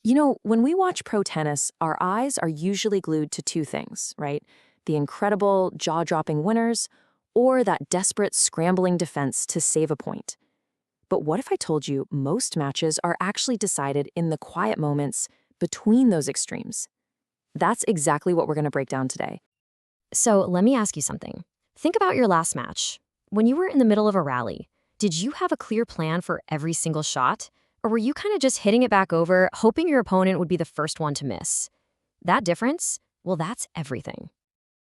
You know, when we watch pro tennis, our eyes are usually glued to two things, right? The incredible, jaw dropping winners, or that desperate, scrambling defense to save a point. But what if I told you most matches are actually decided in the quiet moments between those extremes? That's exactly what we're going to break down today. So let me ask you something. Think about your last match. When you were in the middle of a rally, did you have a clear plan for every single shot? Or were you kind of just hitting it back over, hoping your opponent would be the first one to miss? That difference? Well, that's everything.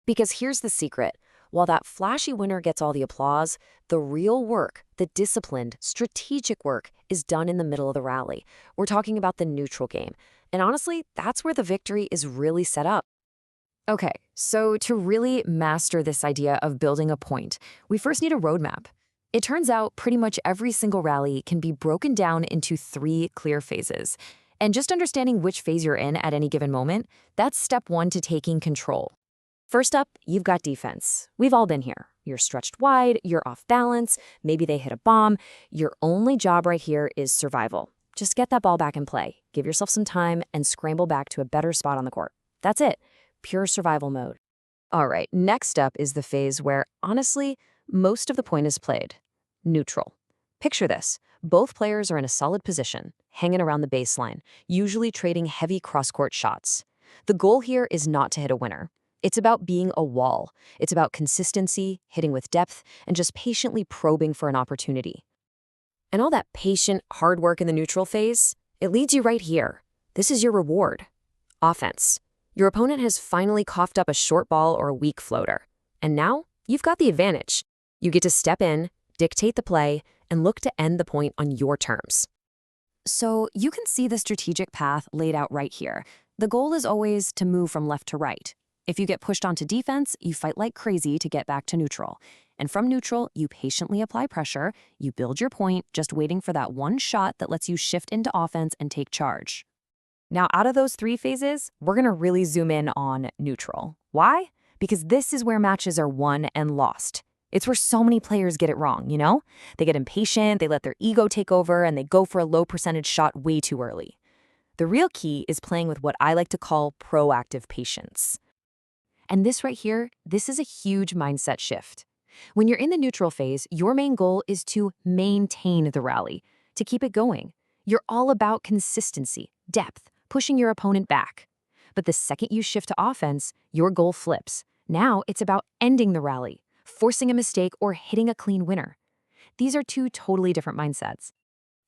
Because here's the secret. While that flashy winner gets all the applause, the real work, the disciplined, strategic work, is done in the middle of the rally. We're talking about the neutral game. And honestly, that's where the victory is really set up. Okay, so to really master this idea of building a point, we first need a roadmap. It turns out pretty much every single rally can be broken down into three clear phases. And just understanding which phase you're in at any given moment, that's step one to taking control. First up, you've got defense. We've all been here. You're stretched wide, you're off balance, maybe they hit a bomb. Your only job right here is survival. Just get that ball back in play, give yourself some time, and scramble back to a better spot on the court. That's it. Pure survival mode. All right, next up is the phase where, honestly, most of the point is played. Neutral. Picture this. Both players are in a solid position, hanging around the baseline, usually trading heavy cross-court shots. The goal here is not to hit a winner. It's about being a wall. It's about consistency, hitting with depth, and just patiently probing for an opportunity. And all that patient, hard work in the neutral phase, it leads you right here. This is your reward. Offense. Your opponent has finally coughed up a short ball or a weak floater. And now, you've got the advantage. You get to step in, dictate the play, and look to end the point on your terms. So you can see the strategic path laid out right here. The goal is always to move from left to right. If you get pushed onto defense, you fight like crazy to get back to neutral. And from neutral, you patiently apply pressure, you build your point, just waiting for that one shot that lets you shift into offense and take charge. Now, out of those three phases, we're going to really zoom in on neutral. Why? Because this is where matches are won and lost. It's where so many players get it wrong, you know? They get impatient, they let their ego take over, and they go for a low percentage shot way too early. The real key is playing with what I like to call proactive patience. And this right here, this is a huge mindset shift. When you're in the neutral phase, your main goal is to maintain the rally, to keep it going. You're all about consistency, depth, pushing your opponent back. But the second you shift to offense, your goal flips. Now it's about ending the rally, forcing a mistake, or hitting a clean winner. These are two totally different mindsets.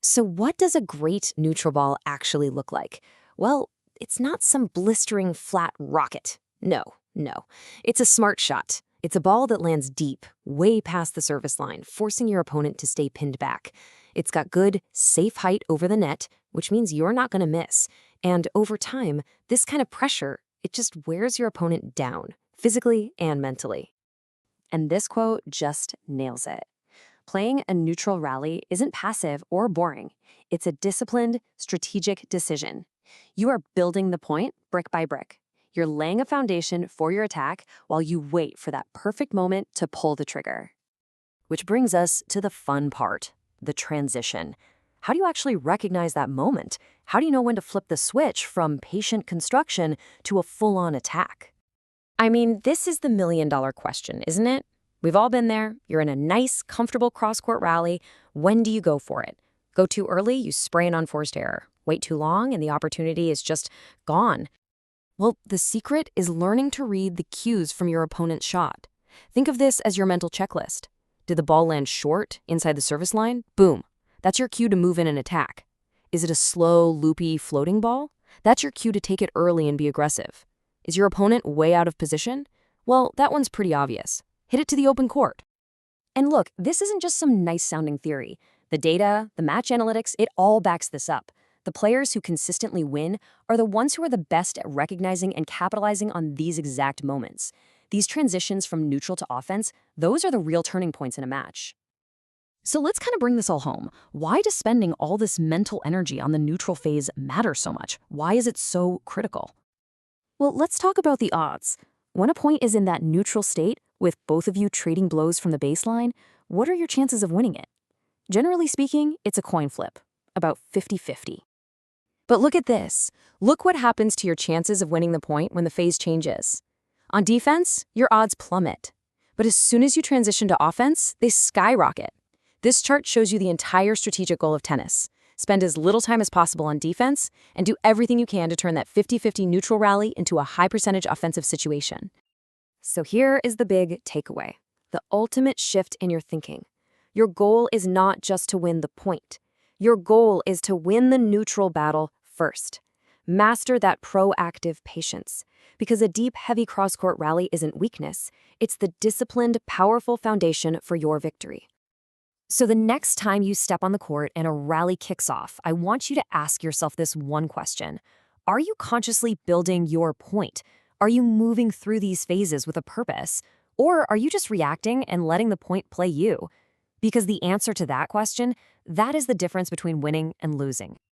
So what does a great neutral ball actually look like? Well, it's not some blistering flat rocket. No. It's a smart shot. It's a ball that lands deep, way past the service line, forcing your opponent to stay pinned back. It's got good, safe height over the net, which means you're not going to miss. And over time, this kind of pressure, it just wears your opponent down, physically and mentally. And this quote just nails it. Playing a neutral rally isn't passive or boring. It's a disciplined, strategic decision. You are building the point brick by brick. You're laying a foundation for your attack while you wait for that perfect moment to pull the trigger. Which brings us to the fun part, the transition. How do you actually recognize that moment? How do you know when to flip the switch from patient construction to a full-on attack? I mean, this is the million-dollar question, isn't it? We've all been there. You're in a nice, comfortable cross-court rally. When do you go for it? Go too early, you spray an unforced error. Wait too long, and the opportunity is just gone. Well, the secret is learning to read the cues from your opponent's shot. Think of this as your mental checklist. Did the ball land short, inside the service line? Boom. That's your cue to move in and attack. Is it a slow, loopy, floating ball? That's your cue to take it early and be aggressive. Is your opponent way out of position? Well, that one's pretty obvious. Hit it to the open court. And look, this isn't just some nice-sounding theory. The data, the match analytics, it all backs this up. The players who consistently win are the ones who are the best at recognizing and capitalizing on these exact moments. These transitions from neutral to offense, those are the real turning points in a match. So let's kind of bring this all home. Why does spending all this mental energy on the neutral phase matter so much? Why is it so critical? Well, let's talk about the odds. When a point is in that neutral state, with both of you trading blows from the baseline, what are your chances of winning it? Generally speaking, it's a coin flip, about 50-50. But look at this. Look what happens to your chances of winning the point when the phase changes. On defense, your odds plummet. But as soon as you transition to offense, they skyrocket. This chart shows you the entire strategic goal of tennis. Spend as little time as possible on defense and do everything you can to turn that 50-50 neutral rally into a high-percentage offensive situation. So here is the big takeaway, the ultimate shift in your thinking. Your goal is not just to win the point. Your goal is to win the neutral battle first. Master that proactive patience, because a deep, heavy cross-court rally isn't weakness. It's the disciplined, powerful foundation for your victory. So the next time you step on the court and a rally kicks off, I want you to ask yourself this one question. Are you consciously building your point? Are you moving through these phases with a purpose? Or are you just reacting and letting the point play you? Because the answer to that question, that is the difference between winning and losing.